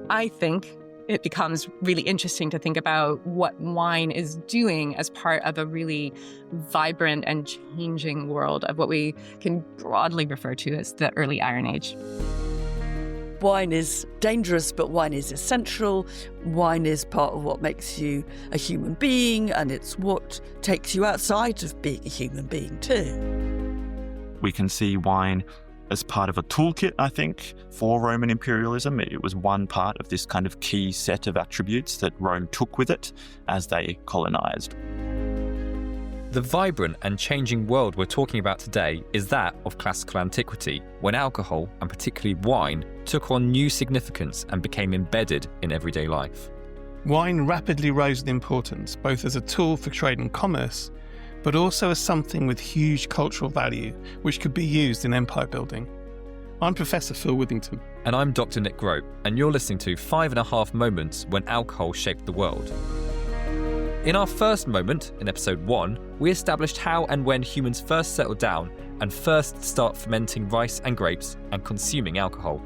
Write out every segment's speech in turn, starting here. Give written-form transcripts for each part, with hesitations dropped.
I think it becomes really interesting to think about what wine is doing as part of a really vibrant and changing world of what we can broadly refer to as the early Iron Age. Wine is dangerous, but wine is essential. Wine is part of what makes you a human being, and it's what takes you outside of being a human being too. We can see wine as part of a toolkit, I think, for Roman imperialism. It was one part of this kind of key set of attributes that Rome took with it as they colonized. The vibrant and changing world we're talking about today is that of classical antiquity, when alcohol, and particularly wine, took on new significance and became embedded in everyday life. Wine rapidly rose in importance, both as a tool for trade and commerce, but also as something with huge cultural value, which could be used in empire building. I'm Professor Phil Withington. And I'm Dr. Nick Groat, and you're listening to 5.5 Moments When Alcohol Shaped the World. In our first moment, in episode 1, we established how and when humans first settled down and first start fermenting rice and grapes and consuming alcohol.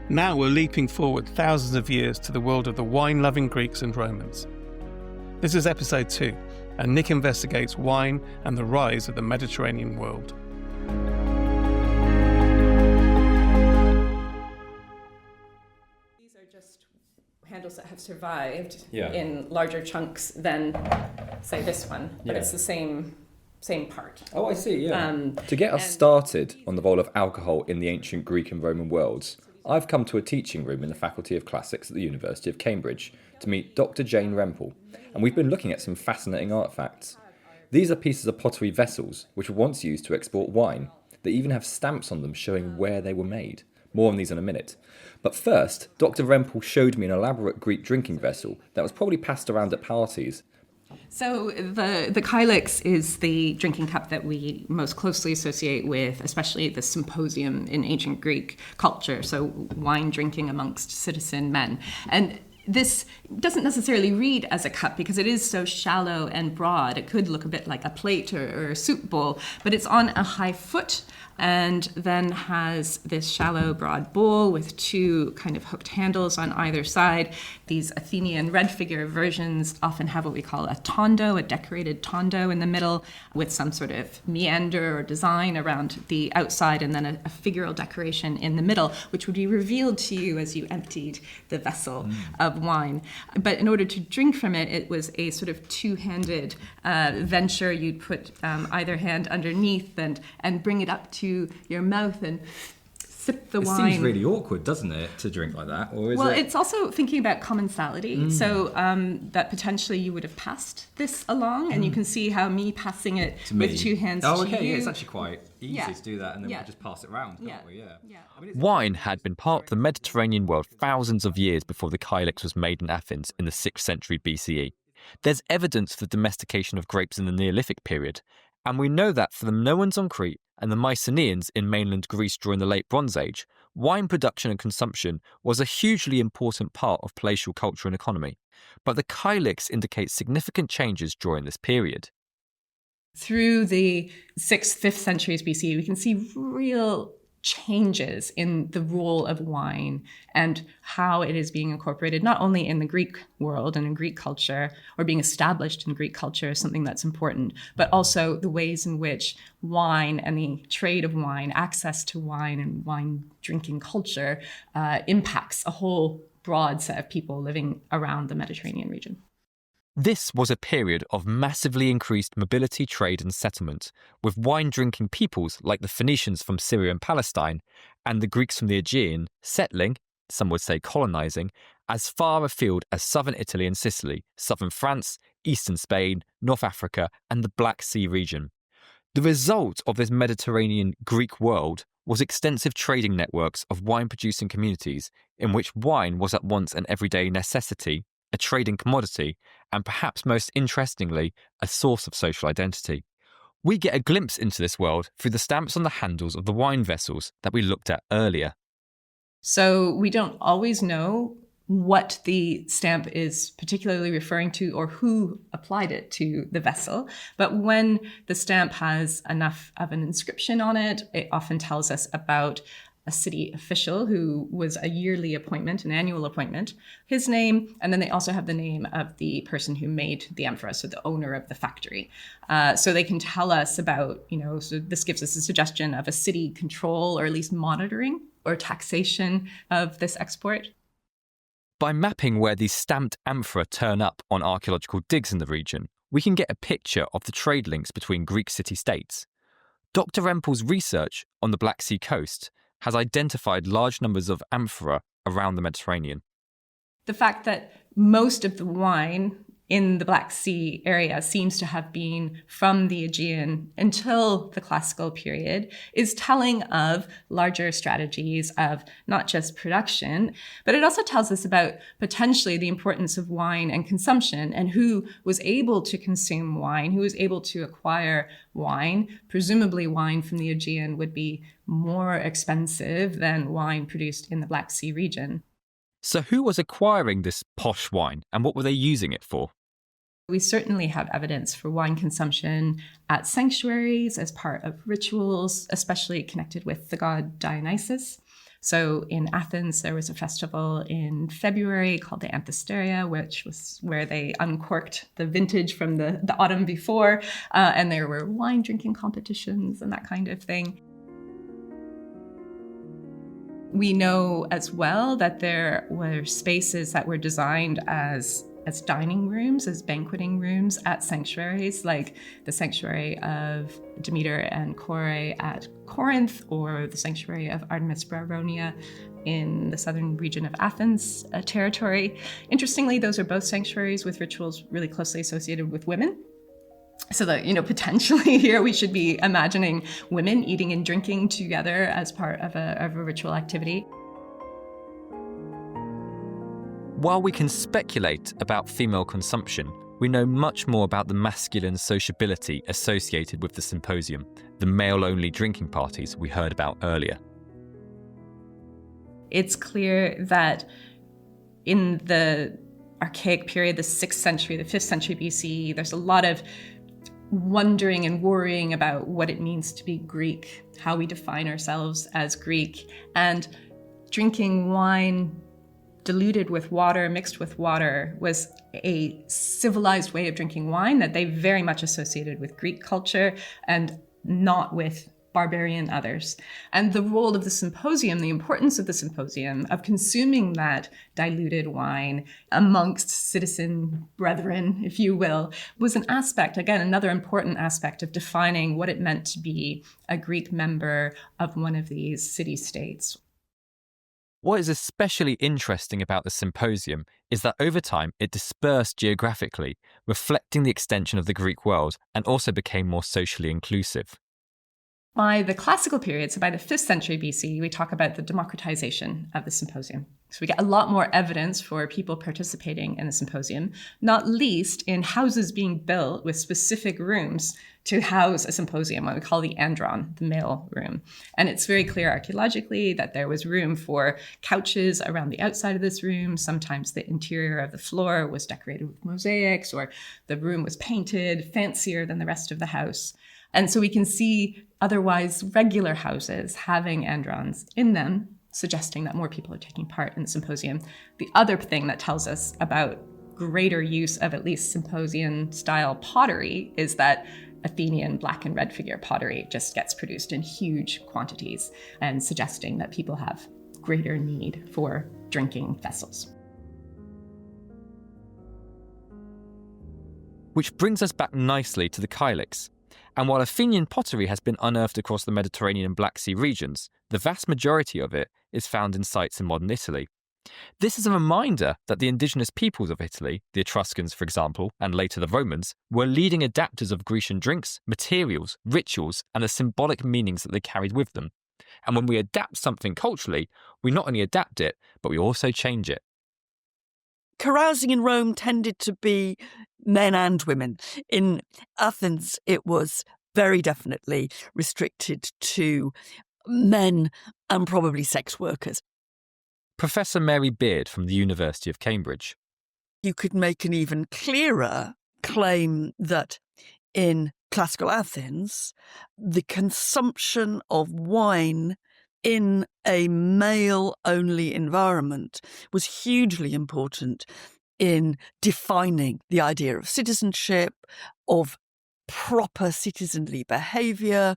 Now we're leaping forward thousands of years to the world of the wine-loving Greeks and Romans. This is episode 2, and Nick investigates wine and the rise of the Mediterranean world. These are just handles that have survived Yeah. in larger chunks than, say, this one, but Yeah. it's the same part. Oh, I see, yeah. To get us and- started on the role of alcohol in the ancient Greek and Roman worlds, I've come to a teaching room in the Faculty of Classics at the University of Cambridge to meet Dr. Jane Rempel, and we've been looking at some fascinating artefacts. These are pieces of pottery vessels which were once used to export wine. They even have stamps on them showing where they were made. More on these in a minute. But first, Dr. Rempel showed me an elaborate Greek drinking vessel that was probably passed around at parties. So the kylix is the drinking cup that we most closely associate with, especially the symposium in ancient Greek culture, so wine drinking amongst citizen men. And this doesn't necessarily read as a cup because it is so shallow and broad. It could look a bit like a plate or a soup bowl, but it's on a high foot and then has this shallow, broad bowl with two kind of hooked handles on either side. These Athenian red figure versions often have what we call a tondo, a decorated tondo in the middle with some sort of meander or design around the outside, and then a figural decoration in the middle, which would be revealed to you as you emptied the vessel of wine. But in order to drink from it, it was a sort of two-handed venture. You'd put either hand underneath and bring it up to your mouth and sip the wine. It seems really awkward, doesn't it, to drink like that? Or is well, it... it's also thinking about commensality. So that potentially you would have passed this along, and you can see how me passing it with two hands Oh, to okay, you. yeah, it's actually quite easy Yeah. to do that, and then Yeah. we'll just pass it around, can't Yeah. we? Yeah. I mean, Wine had been part of the Mediterranean world thousands of years before the kylix was made in Athens in the 6th century BCE. There's evidence for the domestication of grapes in the Neolithic period, and we know that for the Minoans on Crete and the Mycenaeans in mainland Greece during the Late Bronze Age, wine production and consumption was a hugely important part of palatial culture and economy. But the kylix indicates significant changes during this period. Through the 6th, 5th centuries BCE, we can see real changes in the role of wine and how it is being incorporated not only in the Greek world and in Greek culture, or being established in Greek culture as something that's important, but also the ways in which wine and the trade of wine, access to wine and wine drinking culture impacts a whole broad set of people living around the Mediterranean region. This was a period of massively increased mobility, trade and settlement, with wine-drinking peoples like the Phoenicians from Syria and Palestine and the Greeks from the Aegean settling, some would say colonising, as far afield as southern Italy and Sicily, southern France, eastern Spain, North Africa and the Black Sea region. The result of this Mediterranean Greek world was extensive trading networks of wine-producing communities in which wine was at once an everyday necessity, a trading commodity, and perhaps most interestingly, a source of social identity. We get a glimpse into this world through the stamps on the handles of the wine vessels that we looked at earlier. So we don't always know what the stamp is particularly referring to or who applied it to the vessel. But when the stamp has enough of an inscription on it, it often tells us about a city official who was a yearly appointment, an annual appointment, his name, and then they also have the name of the person who made the amphora, so the owner of the factory. So they can tell us about, so this gives us a suggestion of a city control or at least monitoring or taxation of this export. By mapping where these stamped amphora turn up on archaeological digs in the region, we can get a picture of the trade links between Greek city-states. Dr. Rempel's research on the Black Sea coast has identified large numbers of amphora around the Mediterranean. The fact that most of the wine in the Black Sea area seems to have been from the Aegean until the classical period is telling of larger strategies of not just production, but it also tells us about potentially the importance of wine and consumption and who was able to consume wine, who was able to acquire wine. Presumably wine from the Aegean would be more expensive than wine produced in the Black Sea region. So who was acquiring this posh wine and what were they using it for? We certainly have evidence for wine consumption at sanctuaries as part of rituals, especially connected with the god Dionysus. So in Athens, there was a festival in February called the Anthesteria, which was where they uncorked the vintage from the autumn before, and there were wine drinking competitions and that kind of thing. We know as well that there were spaces that were designed as dining rooms, as banqueting rooms at sanctuaries, like the sanctuary of Demeter and Kore at Corinth, or the sanctuary of Artemis Brauronia in the southern region of Athens territory. Interestingly, those are both sanctuaries with rituals really closely associated with women. So that, potentially here we should be imagining women eating and drinking together as part of a ritual activity. While we can speculate about female consumption, we know much more about the masculine sociability associated with the symposium, the male-only drinking parties we heard about earlier. It's clear that in the archaic period, the 6th century, the 5th century BC, there's a lot of wondering and worrying about what it means to be Greek, how we define ourselves as Greek, and drinking wine diluted with water, mixed with water, was a civilized way of drinking wine that they very much associated with Greek culture and not with barbarian others. And the role of the symposium, the importance of the symposium, of consuming that diluted wine amongst citizen brethren, if you will, was an aspect, again, another important aspect of defining what it meant to be a Greek member of one of these city-states. What is especially interesting about the symposium is that over time it dispersed geographically, reflecting the extension of the Greek world, and also became more socially inclusive. By the classical period, so by the 5th century BC, we talk about the democratization of the symposium. So we get a lot more evidence for people participating in the symposium, not least in houses being built with specific rooms to house a symposium, what we call the andron, the male room. And it's very clear archaeologically that there was room for couches around the outside of this room. Sometimes the interior of the floor was decorated with mosaics, or the room was painted fancier than the rest of the house. And so we can see otherwise regular houses having androns in them, suggesting that more people are taking part in the symposium. The other thing that tells us about greater use of at least symposium-style pottery is that Athenian black and red figure pottery just gets produced in huge quantities, and suggesting that people have greater need for drinking vessels. Which brings us back nicely to the Kylix. And while Athenian pottery has been unearthed across the Mediterranean and Black Sea regions, the vast majority of it is found in sites in modern Italy. This is a reminder that the indigenous peoples of Italy, the Etruscans for example, and later the Romans, were leading adapters of Grecian drinks, materials, rituals, and the symbolic meanings that they carried with them. And when we adapt something culturally, we not only adapt it, but we also change it. Carousing in Rome tended to be men and women. In Athens, it was very definitely restricted to men and probably sex workers. Professor Mary Beard from the University of Cambridge. You could make an even clearer claim that in classical Athens, the consumption of wine in a male-only environment was hugely important in defining the idea of citizenship, of proper citizenly behaviour,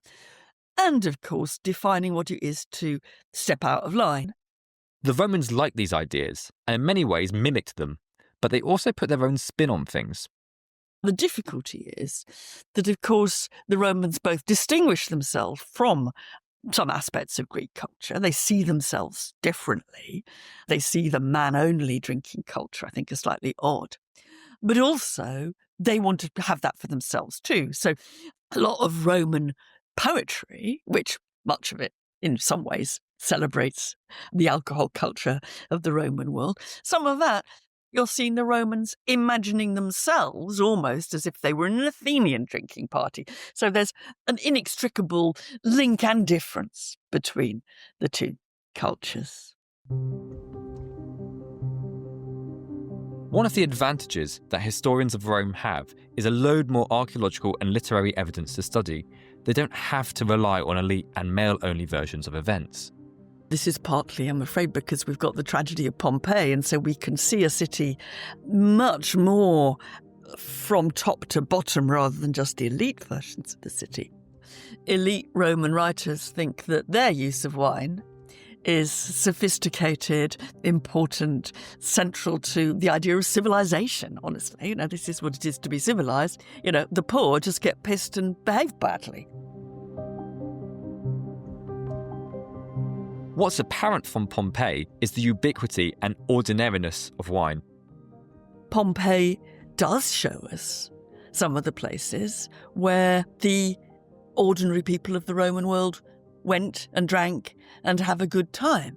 and, of course, defining what it is to step out of line. The Romans liked these ideas and in many ways mimicked them, but they also put their own spin on things. The difficulty is that, of course, the Romans both distinguish themselves from some aspects of Greek culture. They see themselves differently. They see the man-only drinking culture, I think, as slightly odd. But also, they want to have that for themselves too. So a lot of Roman poetry, which much of it in some ways celebrates the alcohol culture of the Roman world, some of that you're seeing the Romans imagining themselves almost as if they were in an Athenian drinking party. So there's an inextricable link and difference between the two cultures. One of the advantages that historians of Rome have is a load more archaeological and literary evidence to study. They don't have to rely on elite and male-only versions of events. This is partly, I'm afraid, because we've got the tragedy of Pompeii, and so we can see a city much more from top to bottom rather than just the elite versions of the city. Elite Roman writers think that their use of wine is sophisticated, important, central to the idea of civilization, honestly. This is what it is to be civilized. The poor just get pissed and behave badly. What's apparent from Pompeii is the ubiquity and ordinariness of wine. Pompeii does show us some of the places where the ordinary people of the Roman world went and drank and have a good time.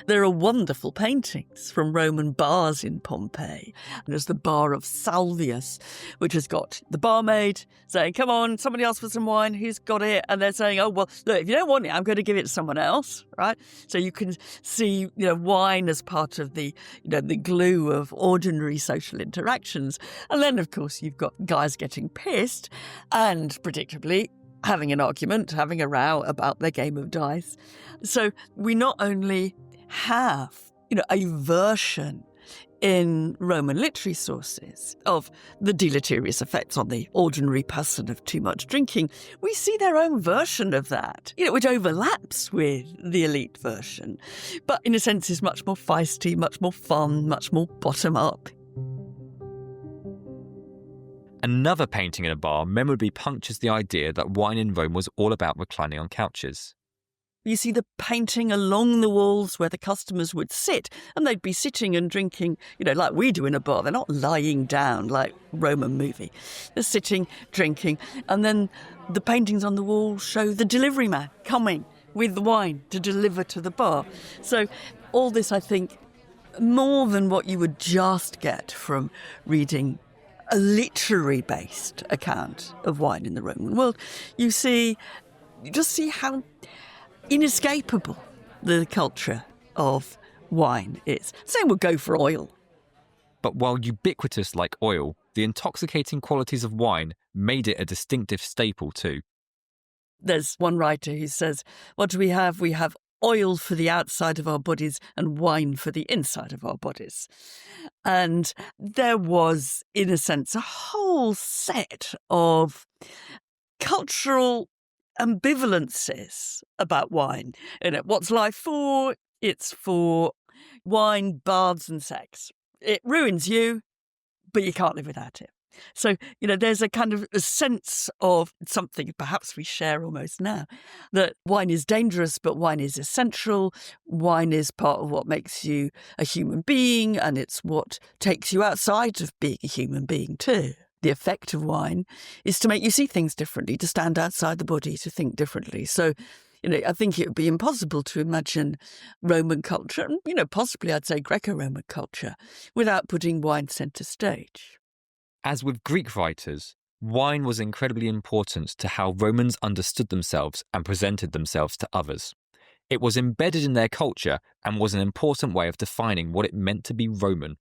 There are wonderful paintings from Roman bars in Pompeii. There's the bar of Salvius, which has got the barmaid saying, come on, somebody else for some wine, who's got it? And they're saying, oh, well, look, if you don't want it, I'm going to give it to someone else, right? So you can see, wine as part of the, the glue of ordinary social interactions. And then, of course, you've got guys getting pissed and, predictably, having an argument, having a row about their game of dice. So we not only have, a version in Roman literary sources of the deleterious effects on the ordinary person of too much drinking, we see their own version of that, which overlaps with the elite version, but in a sense is much more feisty, much more fun, much more bottom-up. Another painting in a bar memorably punctures the idea that wine in Rome was all about reclining on couches. You see the painting along the walls where the customers would sit, and they'd be sitting and drinking, like we do in a bar. They're not lying down like Roman movie. They're sitting, drinking, and then the paintings on the wall show the delivery man coming with the wine to deliver to the bar. So all this, I think, more than what you would just get from reading a literary-based account of wine in the Roman world, you just see how inescapable the culture of wine is. Same would go for oil. But while ubiquitous like oil, the intoxicating qualities of wine made it a distinctive staple too. There's one writer who says, what do we have? We have oil for the outside of our bodies and wine for the inside of our bodies. And there was, in a sense, a whole set of cultural ambivalences about wine. What's life for? It's for wine, baths and sex. It ruins you, but you can't live without it. So, there's a kind of a sense of something perhaps we share almost now, that wine is dangerous, but wine is essential. Wine is part of what makes you a human being, and it's what takes you outside of being a human being too. The effect of wine is to make you see things differently, to stand outside the body, to think differently. So, I think it would be impossible to imagine Roman culture, and, possibly I'd say Greco-Roman culture, without putting wine centre stage. As with Greek writers, wine was incredibly important to how Romans understood themselves and presented themselves to others. It was embedded in their culture and was an important way of defining what it meant to be Roman.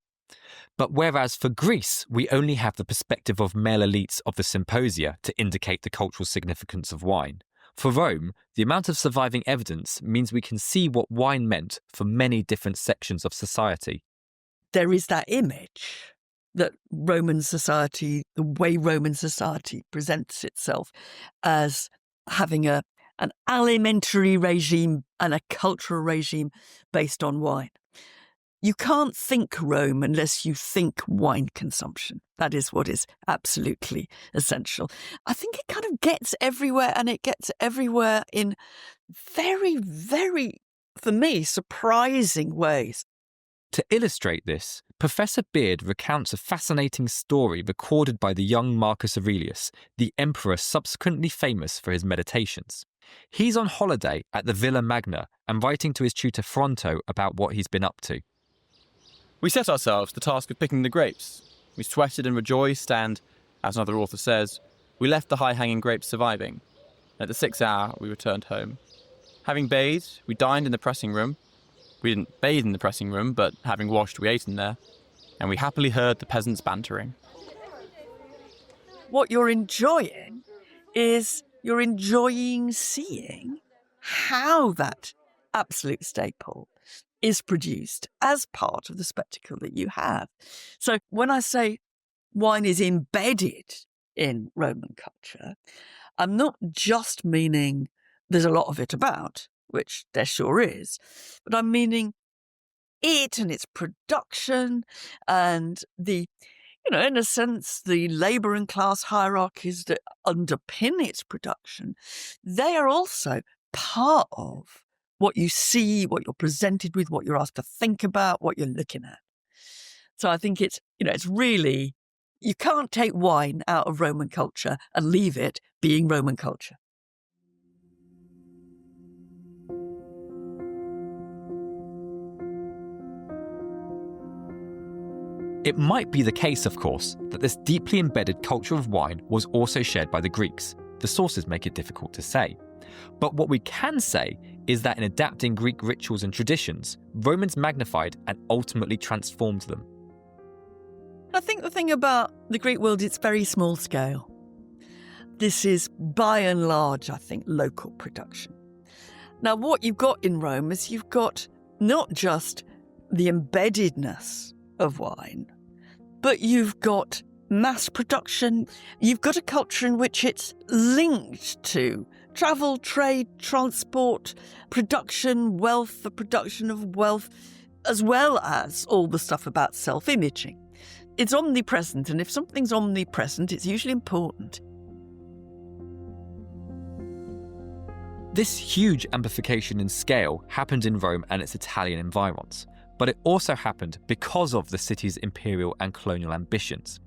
But whereas for Greece, we only have the perspective of male elites of the symposia to indicate the cultural significance of wine, for Rome, the amount of surviving evidence means we can see what wine meant for many different sections of society. There is that image that Roman society, the way Roman society presents itself as having an alimentary regime and a cultural regime based on wine. You can't think Rome unless you think wine consumption. That is what is absolutely essential. I think it kind of gets everywhere, and it gets everywhere in very, very, for me, surprising ways. To illustrate this, Professor Beard recounts a fascinating story recorded by the young Marcus Aurelius, the emperor subsequently famous for his meditations. He's on holiday at the Villa Magna and writing to his tutor Fronto about what he's been up to. We set ourselves the task of picking the grapes. We sweated and rejoiced and, as another author says, we left the high-hanging grapes surviving. At the 6th hour, we returned home. Having bathed, we dined in the pressing room. We didn't bathe in the pressing room, but having washed, we ate in there. And we happily heard the peasants bantering. What you're enjoying is you're enjoying seeing how that absolute staple is produced as part of the spectacle that you have. So when I say wine is embedded in Roman culture, I'm not just meaning there's a lot of it about, which there sure is, but I'm meaning it and its production and the, in a sense, the labour and class hierarchies that underpin its production. They are also part of what you see, what you're presented with, what you're asked to think about, what you're looking at. So I think it's really, you can't take wine out of Roman culture and leave it being Roman culture. It might be the case, of course, that this deeply embedded culture of wine was also shared by the Greeks. The sources make it difficult to say. But what we can say is that in adapting Greek rituals and traditions, Romans magnified and ultimately transformed them. I think the thing about the Greek world, it's very small scale. This is, by and large, I think, local production. Now, what you've got in Rome is you've got not just the embeddedness of wine, but you've got mass production. You've got a culture in which it's linked to travel, trade, transport, production, wealth, the production of wealth, as well as all the stuff about self-imaging. It's omnipresent, and if something's omnipresent, it's usually important. This huge amplification in scale happened in Rome and its Italian environs, but it also happened because of the city's imperial and colonial ambitions.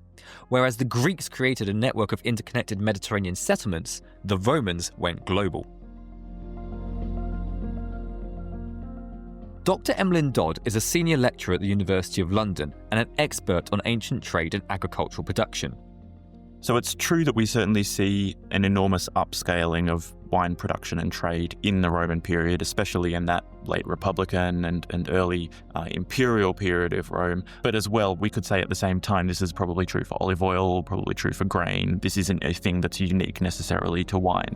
Whereas the Greeks created a network of interconnected Mediterranean settlements, the Romans went global. Dr. Emlyn Dodd is a senior lecturer at the University of London and an expert on ancient trade and agricultural production. So it's true that we certainly see an enormous upscaling of wine production and trade in the Roman period, especially in that late Republican and early imperial period of Rome. But as well, we could say at the same time, this is probably true for olive oil, probably true for grain. This isn't a thing that's unique necessarily to wine.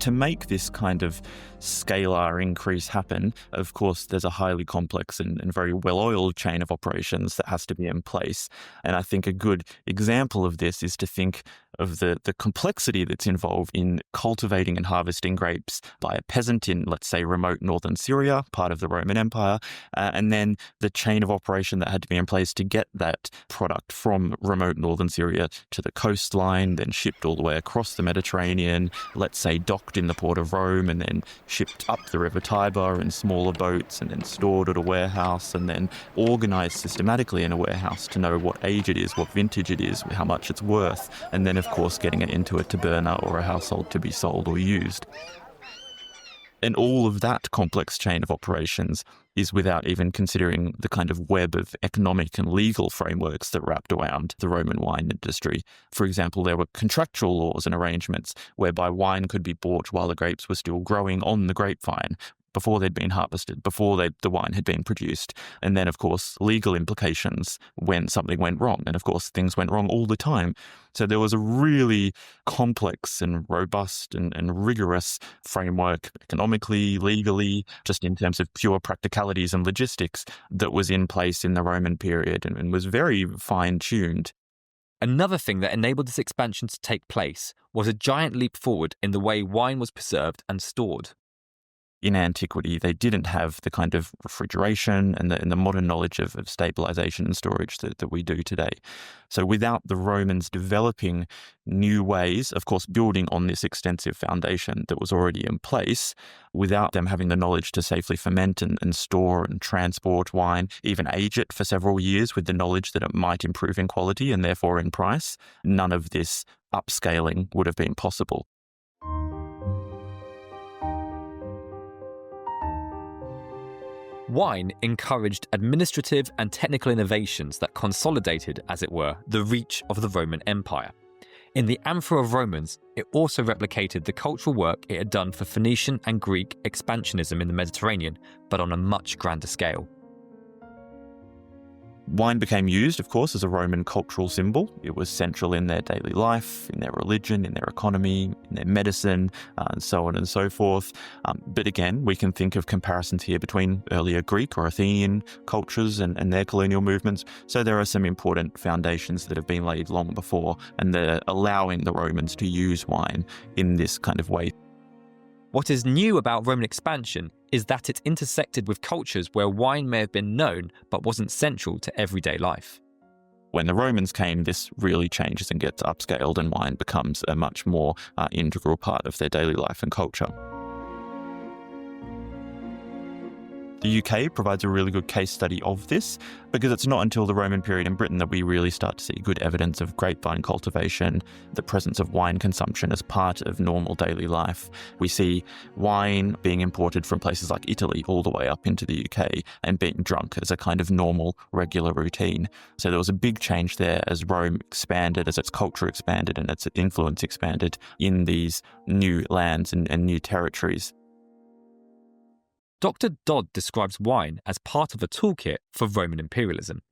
To make this kind of scalar increase happen, of course, there's a highly complex and very well-oiled chain of operations that has to be in place. And I think a good example of this is to think of the complexity that's involved in cultivating and harvesting grapes by a peasant in, let's say, remote northern Syria, part of the Roman Empire, and then the chain of operation that had to be in place to get that product from remote northern Syria to the coastline, then shipped all the way across the Mediterranean, let's say docked in the port of Rome, and then shipped up the River Tiber in smaller boats, and then stored at a warehouse, and then organised systematically in a warehouse to know what age it is, what vintage it is, how much it's worth, and then of course getting it into a taberna or a household to be sold or used. And all of that complex chain of operations is without even considering the kind of web of economic and legal frameworks that wrapped around the Roman wine industry. For example, there were contractual laws and arrangements whereby wine could be bought while the grapes were still growing on the grapevine, before they'd been harvested, before the wine had been produced. And then, of course, legal implications when something went wrong. And, of course, things went wrong all the time. So there was a really complex and robust and rigorous framework, economically, legally, just in terms of pure practicalities and logistics, that was in place in the Roman period and was very fine-tuned. Another thing that enabled this expansion to take place was a giant leap forward in the way wine was preserved and stored. In antiquity, they didn't have the kind of refrigeration and the modern knowledge of stabilization and storage that we do today. So without the Romans developing new ways, of course, building on this extensive foundation that was already in place, without them having the knowledge to safely ferment and store and transport wine, even age it for several years with the knowledge that it might improve in quality and therefore in price, none of this upscaling would have been possible. Wine encouraged administrative and technical innovations that consolidated, as it were, the reach of the Roman Empire. In the Amphora of Romans, it also replicated the cultural work it had done for Phoenician and Greek expansionism in the Mediterranean, but on a much grander scale. Wine became used, of course, as a Roman cultural symbol. It was central in their daily life, in their religion, in their economy, in their medicine, and so on and so forth. But again, we can think of comparisons here between earlier Greek or Athenian cultures and their colonial movements. So there are some important foundations that have been laid long before, and they're allowing the Romans to use wine in this kind of way. What is new about Roman expansion is that it intersected with cultures where wine may have been known but wasn't central to everyday life. When the Romans came, this really changes and gets upscaled, and wine becomes a much more integral part of their daily life and culture. The UK provides a really good case study of this, because it's not until the Roman period in Britain that we really start to see good evidence of grapevine cultivation, the presence of wine consumption as part of normal daily life. We see wine being imported from places like Italy all the way up into the UK and being drunk as a kind of normal, regular routine. So there was a big change there as Rome expanded, as its culture expanded and its influence expanded in these new lands and new territories. Dr. Dodd describes wine as part of a toolkit for Roman imperialism.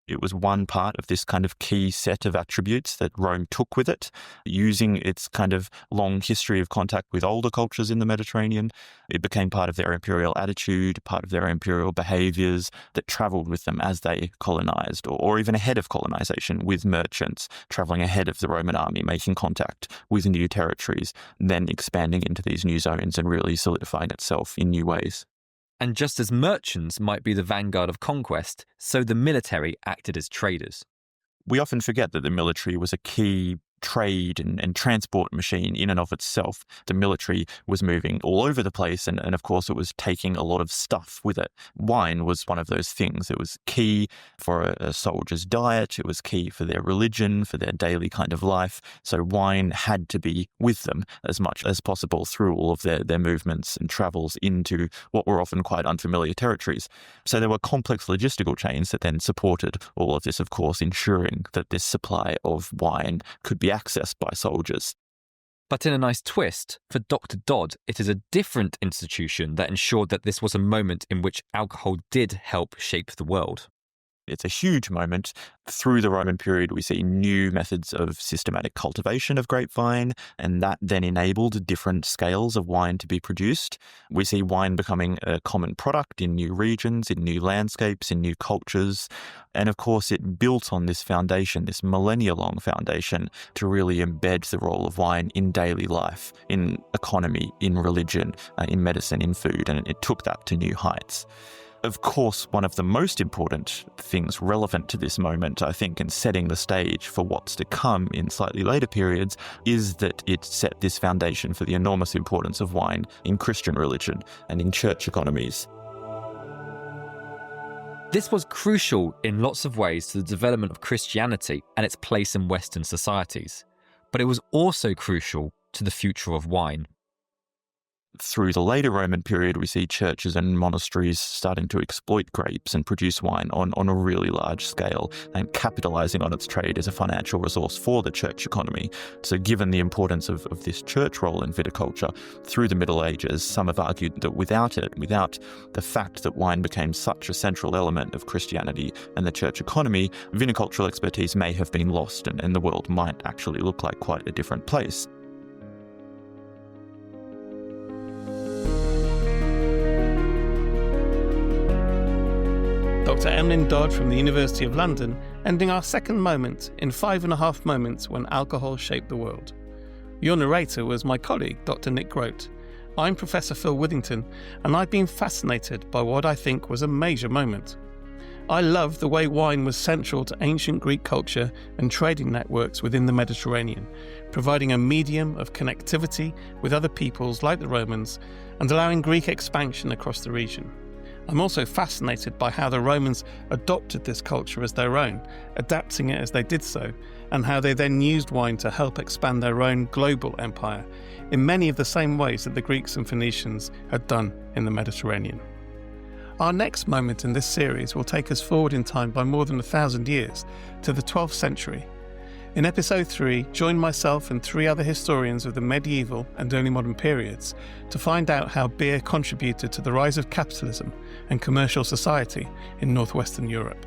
It was one part of this kind of key set of attributes that Rome took with it, using its kind of long history of contact with older cultures in the Mediterranean. It became part of their imperial attitude, part of their imperial behaviours that travelled with them as they colonised, or even ahead of colonisation with merchants, travelling ahead of the Roman army, making contact with new territories, then expanding into these new zones and really solidifying itself in new ways. And just as merchants might be the vanguard of conquest, so the military acted as traders. We often forget that the military was a key trade and transport machine in and of itself. The military was moving all over the place, and of course it was taking a lot of stuff with it. Wine was one of those things. It was key for a soldier's diet. It was key for their religion, for their daily kind of life. So wine had to be with them as much as possible through all of their movements and travels into what were often quite unfamiliar territories. So there were complex logistical chains that then supported all of this, of course, ensuring that this supply of wine could be accessed by soldiers. But in a nice twist, for Dr. Dodd, it is a different institution that ensured that this was a moment in which alcohol did help shape the world. It's a huge moment. Through the Roman period, we see new methods of systematic cultivation of grapevine, and that then enabled different scales of wine to be produced. We see wine becoming a common product in new regions, in new landscapes, in new cultures. And of course, it built on this foundation, this millennia-long foundation, to really embed the role of wine in daily life, in economy, in religion, in medicine, in food, and it took that to new heights. Of course, one of the most important things relevant to this moment, I think, in setting the stage for what's to come in slightly later periods, is that it set this foundation for the enormous importance of wine in Christian religion and in church economies. This was crucial in lots of ways to the development of Christianity and its place in Western societies, but it was also crucial to the future of wine. through the later Roman period, we see churches and monasteries starting to exploit grapes and produce wine on a really large scale, and capitalizing on its trade as a financial resource for the church economy. So given the importance of this church role in viticulture through the Middle Ages, some have argued that without the fact that wine became such a central element of Christianity and the church economy, vinicultural expertise may have been lost, and the world might actually look like quite a different place. Dr. Emlyn Dodd from the University of London, ending our second moment in 5.5 moments when alcohol shaped the world. Your narrator was my colleague, Dr. Nick Groat. I'm Professor Phil Withington, and I've been fascinated by what I think was a major moment. I love the way wine was central to ancient Greek culture and trading networks within the Mediterranean, providing a medium of connectivity with other peoples like the Romans and allowing Greek expansion across the region. I'm also fascinated by how the Romans adopted this culture as their own, adapting it as they did so, and how they then used wine to help expand their own global empire in many of the same ways that the Greeks and Phoenicians had done in the Mediterranean. Our next moment in this series will take us forward in time by more than 1,000 years to the 12th century. In episode 3, join myself and 3 other historians of the medieval and early modern periods to find out how beer contributed to the rise of capitalism and commercial society in northwestern Europe.